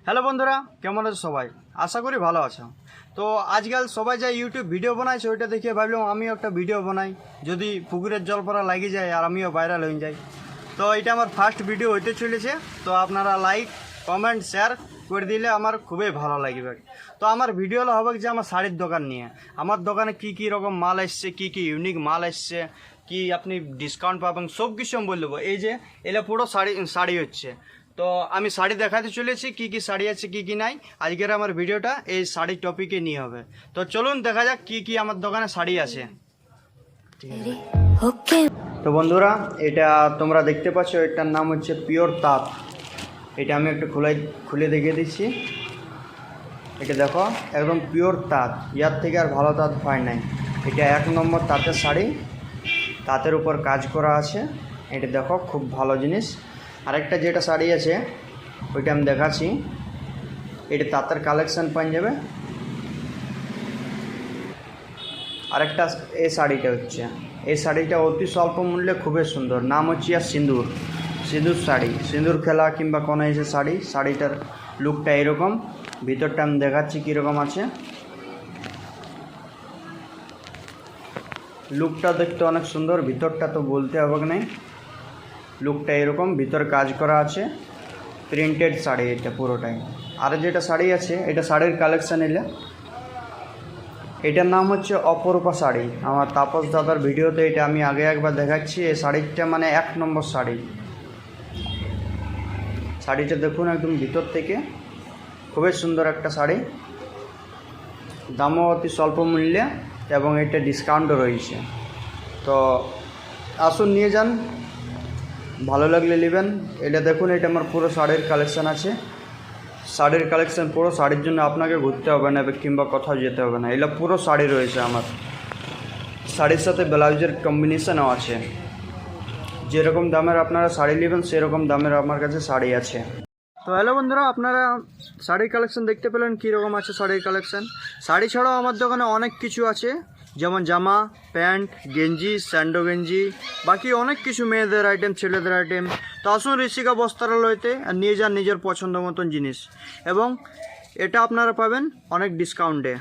Hello বন্ধুরা, কেমন আছো সবাই? আশা করি ভালো আছো। তো আজকাল সবাই যা ইউটিউব ভিডিও বানাইছে ওইটা দেখে ভাবলাম আমিও একটা ভিডিও বানাই, যদি পুকুরের জল পড়া লাগিয়ে যায় আর আমিও ভাইরাল হয়ে যাই। তো এটা আমার ফার্স্ট ভিডিও হইতে চলেছে। তো আপনারা লাইক কমেন্ট শেয়ার করে দিলে আমার খুবই ভালো লাগবে। তো আমার ভিডিও হবে যে আমার শাড়ির দোকান নিয়ে, আমার দোকানে কি কি রকম মাল এসছে, কি কি ইউনিক মাল এসছে, কি আপনি ডিসকাউন্ট পাবেন, সব কিছু আমি বলে দেবো। এই যে এটা পুরো শাড়ি হচ্ছে। তো আমি শাড়ি দেখাতে চলেছি, কি কি শাড়ি আছে কি কি নাই। আজকের আমার ভিডিওটা এই শাড়ির টপিকে নিয়ে হবে। তো চলুন দেখা যাক কি কি আমার দোকানে শাড়ি আছে। তো বন্ধুরা, এটা তোমরা দেখতে পাচ্ছ, এটার নাম হচ্ছে পিওর তাঁত। এটা আমি একটু খুলে দেখিয়ে দিচ্ছি। এটা দেখো, একদম পিওর তাঁত, ইয়ার থেকে আর ভালো তাঁত হয় নাই। এটা 1 নম্বর তাঁতের শাড়ি, তাঁতের উপর কাজ করা আছে। এটা দেখো, খুব ভালো জিনিস। আরেকটা যেটা শাড়ি আছে ওইটা আমি দেখাচ্ছি। এটা তাঁতের কালেকশান পাওয়া যাবে। আরেকটা এই শাড়িটা হচ্ছে, এই শাড়িটা অতি স্বল্প মূল্যে খুবই সুন্দর। নাম হচ্ছে সিঁদুর শাড়ি, সিঁদুর খেলা কিংবা কোনো এসে শাড়িটার লুকটা এরকম। ভিতরটা আমি দেখাচ্ছি কীরকম আছে। লুকটা দেখতে অনেক সুন্দর, ভিতরটা তো বলতে হবে না। লুকটা এরকম, ভিতর কাজ করা আছে, প্রিন্টেড শাড়ি এটা পুরোটাই। আর যেটা শাড়ি আছে এটা শাড়ির কালেকশান এলে, এটার নাম হচ্ছে অপরূপা শাড়ি। আমার তাপস দাদার ভিডিওতে এটা আমি আগে একবার দেখাচ্ছি। এই শাড়িটা মানে 1 নম্বর শাড়ি। শাড়িটা দেখুন একদম ভিতর থেকে, খুবই সুন্দর একটা শাড়ি, দামও অতি স্বল্প মূল্যে এবং এটা ডিসকাউন্টও রয়েছে। তো আসুন নিয়ে যান, ভালো লাগলে নেবেন। এটা দেখুন, এটা আমার পুরো শাড়ির কালেকশান আছে। শাড়ির কালেকশান পুরো, শাড়ির জন্য আপনাকে ঘুরতে হবে না কিংবা কোথাও যেতে হবে না। এগুলো পুরো শাড়ি রয়েছে আমার। শাড়ির সাথে ব্লাউজের কম্বিনেশনও আছে। যেরকম দামের আপনারা শাড়ি নেবেন সেরকম দামের আমার কাছে শাড়ি আছে। তো হ্যালো বন্ধুরা, আপনারা শাড়ির কালেকশান দেখতে পেলেন কীরকম আছে শাড়ির কালেকশান। শাড়ি ছাড়াও আমার দোকানে অনেক কিছু আছে, যেমন জামা, প্যান্ট, গেঞ্জি, স্যান্ডো গেঞ্জি, বাকি অনেক কিছু, মেয়েদের আইটেম, ছেলেদের আইটেম। তো আসুন ঋষিকা বস্ত্রালয়তে আর নিয়ে যান নিজের পছন্দ মতন জিনিস, এবং এটা আপনারা পাবেন অনেক ডিসকাউন্টে।